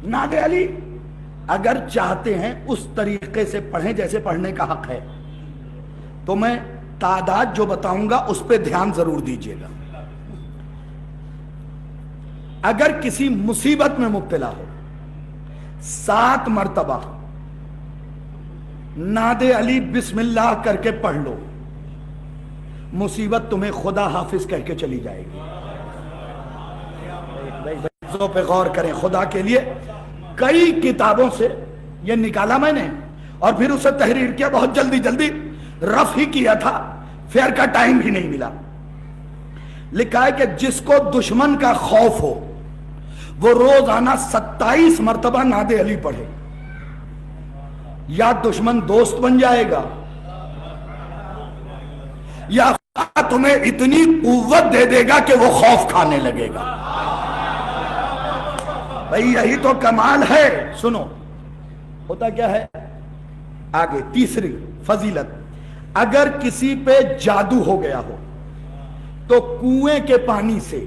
नादे अली अगर चाहते हैं उस तरीके से पढ़ें जैसे पढ़ने का हक है, तो मैं तादाद जो बताऊंगा उस पे ध्यान जरूर दीजिएगा। अगर किसी मुसीबत में मुब्तला हो 7 मरतबा नादे अली बिस्मिल्लाह करके पढ़ लो, मुसीबत तुम्हें खुदा हाफिज कह के चली जाएगी। पे गौर करें, खुदा के लिए कई किताबों से ये निकाला मैंने और फिर उसे तहरीर किया, बहुत जल्दी जल्दी रफ ही किया था, फेयर का टाइम भी नहीं मिला। लिखा है कि जिसको दुश्मन का खौफ हो वो रोजाना 27 मरतबा नादे अली पढ़े, या दुश्मन दोस्त बन जाएगा या तुम्हें इतनी कुव्वत दे देगा कि वो खौफ खाने लगेगा। भाई यही तो कमाल है। सुनो होता क्या है आगे, तीसरी फजीलत, अगर किसी पे जादू हो गया हो तो कुएं के पानी से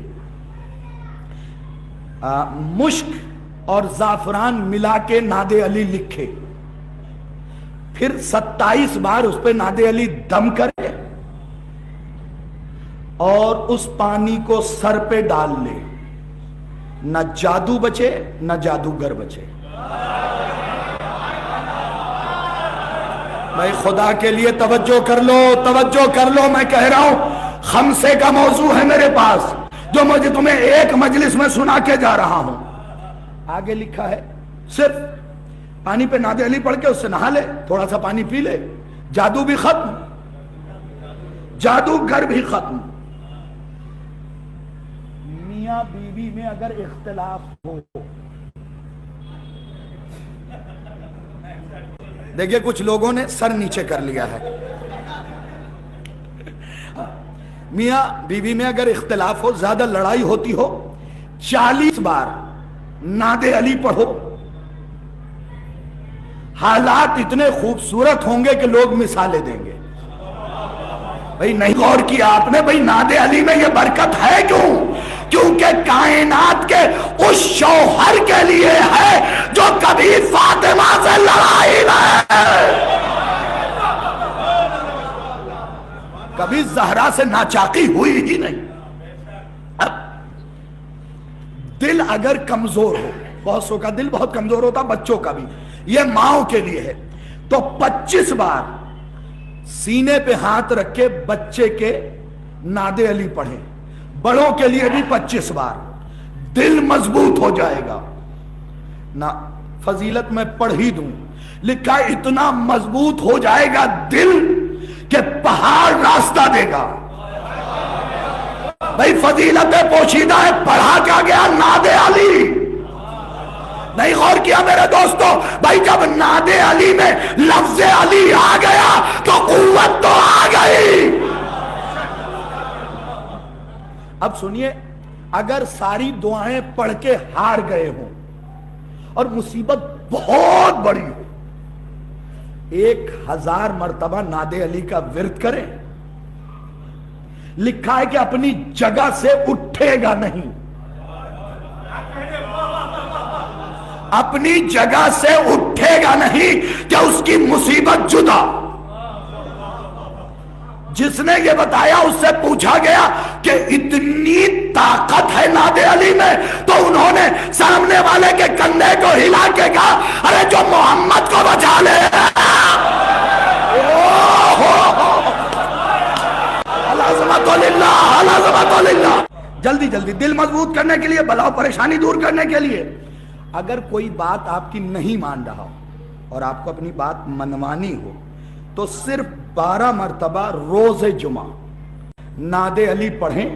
मुश्क और जाफरान मिला के नादे अली लिखे, फिर 27 बार उस पे नादे अली दम करे और उस पानी को सर पे डाल ले, न जादू बचे न जादूगर बचे। भाई खुदा के लिए तवज्जो कर लो, तवज्जो कर लो, मैं कह रहा हूं खमसे का मौजू है मेरे पास जो मुझे तुम्हें एक मजलिस में सुना के जा रहा हूं। आगे लिखा है सिर्फ पानी पे नादे अली पढ़ के उससे नहा ले, थोड़ा सा पानी पी ले, जादू भी खत्म, जादूगर भी खत्म। मियां बीवी में अगर इख्तिलाफ हो, देखिए कुछ लोगों ने सर नीचे कर लिया है। मियां बीवी में अगर इख्तिलाफ हो, ज्यादा लड़ाई होती हो, 40 बार नादे अली पढ़ो, हालात इतने खूबसूरत होंगे कि लोग मिसालें देंगे। भाई नहीं गौर किया आपने, भाई नादे अली में ये बरकत है क्यों? क्योंकि कायनात के उस शौहर के लिए है जो कभी फातिमा से लड़ाई में, कभी जहरा से नाचाकी हुई ही नहीं। अब दिल अगर कमजोर हो, बहुत सौ का दिल बहुत कमजोर होता, बच्चों का भी, ये माओ के लिए है, तो 25 बार सीने पे हाथ रख के बच्चे के नादे अली पढ़े, बड़ों के लिए भी 25 बार, दिल मजबूत हो जाएगा ना। फजीलत में पढ़ ही दूं, लिखा इतना मजबूत हो जाएगा दिल कि पहाड़ रास्ता देगा। भाई फजीलत पोशीदा है, पढ़ा क्या गया नादे अली। नहीं गौर किया मेरे दोस्तों, भाई जब नादे अली में लफ्ज़ अली आ गया तो कुव्वत तो आ गई। अब सुनिए, अगर सारी दुआएं पढ़ के हार गए हो और मुसीबत बहुत बड़ी हो, 1000 मरतबा नादे अली का विर्द करें। लिखा है कि अपनी जगह से उठेगा नहीं, अपनी जगह से उठेगा नहीं कि उसकी मुसीबत जुदा। जिसने ये बताया उससे पूछा गया कि इतनी ताकत है नादे अली में, तो उन्होंने सामने वाले के कंधे को हिला के कहा, अरे जो मोहम्मद को बचा ले। जल्दी जल्दी दिल मजबूत करने के लिए, बलाओ परेशानी दूर करने के लिए, अगर कोई बात आपकी नहीं मान रहा हो और आपको अपनी बात मनवानी हो तो सिर्फ 12 मरतबा रोज़े जुमा नादे अली पढ़ें,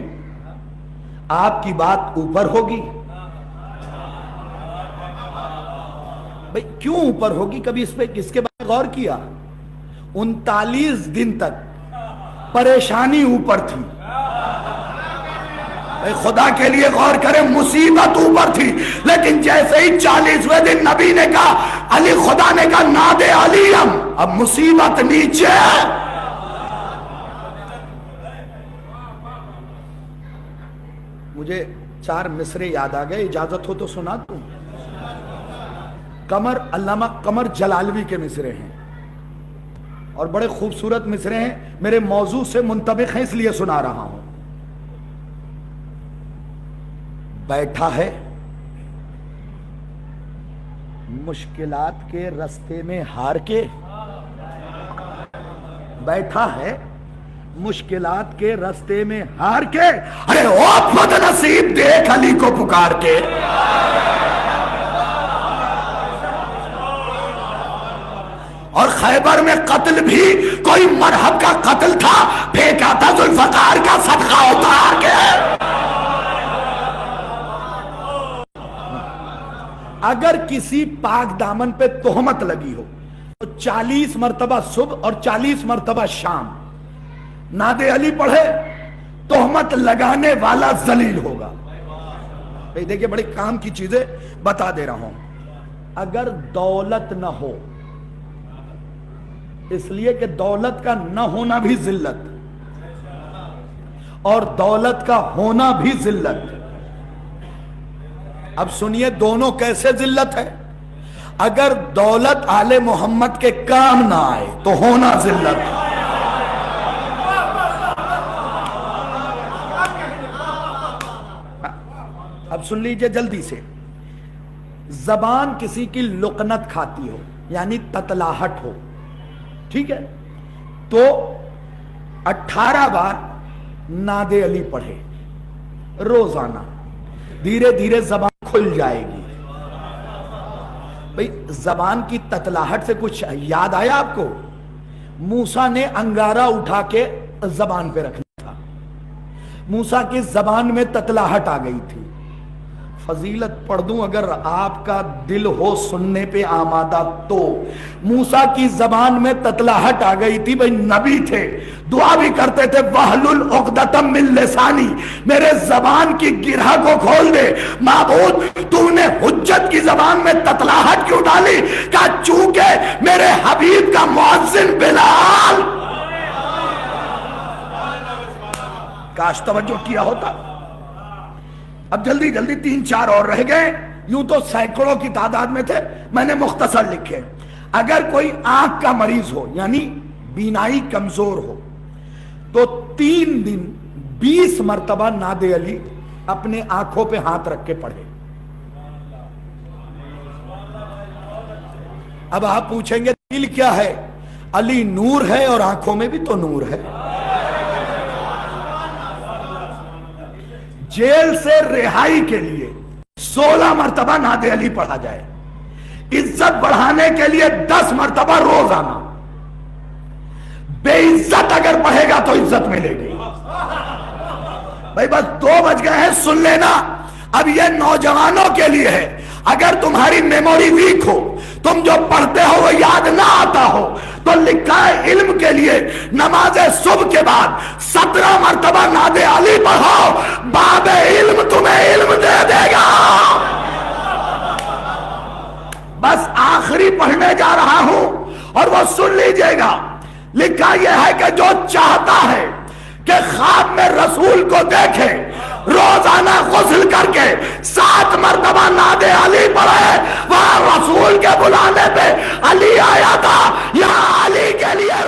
आपकी बात ऊपर होगी। भाई क्यों ऊपर होगी? कभी इस पे किसके बारे में गौर किया? 39 दिन तक परेशानी ऊपर थी। खुदा के लिए गौर करें, मुसीबत ऊपर थी, लेकिन जैसे ही 40वें दिन नबी ने कहा, अली, खुदा ने कहा नादे अली हम, अब मुसीबत नीचे। मुझे 4 मिसरे याद आ गए, इजाजत हो तो सुना दूं। قمر علامہ قمر جلالوی کے مصرے ہیں اور بڑے خوبصورت مصرے ہیں، میرے موضوع سے منطبق ہیں اس لیے سنا رہا ہوں۔ بیٹھا ہے مشکلات کے رستے میں ہار کے، بیٹھا ہے مشکلات کے رستے میں ہار کے، ارے او بد نصیب دیکھ علی کو پکار کے، اور خیبر میں قتل بھی کوئی مرحب کا قتل تھا، پھینکا تھا ذوالفقار کا صدقہ اتار کے۔ اگر کسی پاک دامن پہ تہمت لگی ہو تو 40 مرتبہ صبح اور 40 مرتبہ شام نعت علی پڑھے، تہمت لگانے والا ذلیل ہوگا۔ دیکھیں بڑے کام کی چیزیں بتا دے رہا ہوں۔ اگر دولت نہ ہو، اس لیے کہ دولت کا نہ ہونا بھی ذلت اور دولت کا ہونا بھی ذلت۔ اب سنیے دونوں کیسے ذلت ہے۔ اگر دولت آل محمد کے کام نہ آئے تو ہونا ذلت۔ اب سن لیجئے جلدی سے، زبان کسی کی لقنت کھاتی ہو یعنی تتلاہٹ ہو، ٹھیک ہے، تو 18 بار نعت علی پڑھے روزانہ، دھیرے دھیرے زبان کھل جائے گی۔ بھئی زبان کی تتلاہٹ سے کچھ یاد آیا آپ کو؟ موسیٰ نے انگارہ اٹھا کے زبان پہ رکھنا تھا، موسیٰ کی زبان میں تتلاہٹ آ گئی تھی۔ فضیلت پڑھ دوں اگر آپ کا دل ہو سننے پہ آمادہ تو، موسیٰ کی زبان میں تتلاہٹ آ گئی تھی، بھئی نبی تھے، دعا بھی کرتے تھے وَحْلُلْ عُقْدَةً مِّن لِّسَانِی، میرے زبان کی گرہ کو کھول دے۔ معبود تو نے حجت کی زبان میں تتلاہٹ کیوں ڈالی؟ کہا چونکہ میرے حبیب کا مؤذن بلال، کاش توجہ کیا ہوتا۔ اب جلدی جلدی 3-4 اور رہ گئے، یوں تو سینکڑوں کی تعداد میں تھے، میں نے مختصر لکھے۔ اگر کوئی آنکھ کا مریض ہو یعنی بینائی کمزور ہو تو 3 دن 20 مرتبہ نعت علی اپنے آنکھوں پہ ہاتھ رکھ کے پڑھے۔ اب آپ پوچھیں گے دل کیا ہے؟ علی نور ہے اور آنکھوں میں بھی تو نور ہے۔ جیل سے رہائی کے لیے 16 مرتبہ نعت علی پڑھا جائے، عزت بڑھانے کے لیے 10 مرتبہ روزانہ، بے عزت اگر پڑھے گا تو عزت ملے گی۔ بھائی بس 2 بج گئے ہیں، سن لینا۔ اب یہ نوجوانوں کے لیے ہے، اگر تمہاری میموری ویک ہو، تم جو پڑھتے ہو وہ یاد نہ آتا ہو، تو لکھا ہے علم کے لیے نماز صبح کے بعد 17 مرتبہ نعت علی پڑھو، باب علم تمہیں علم دے دے گا۔ بس آخری پڑھنے جا رہا ہوں اور وہ سن لیجئے گا۔ لکھا یہ ہے کہ جو چاہتا ہے کہ خواب میں رسول کو دیکھے، روزانہ غسل کر کے 7 مرتبہ نعت علی پڑھے۔ وہاں رسول کے بلانے پہ علی آیا تھا، یہاں علی کے لیے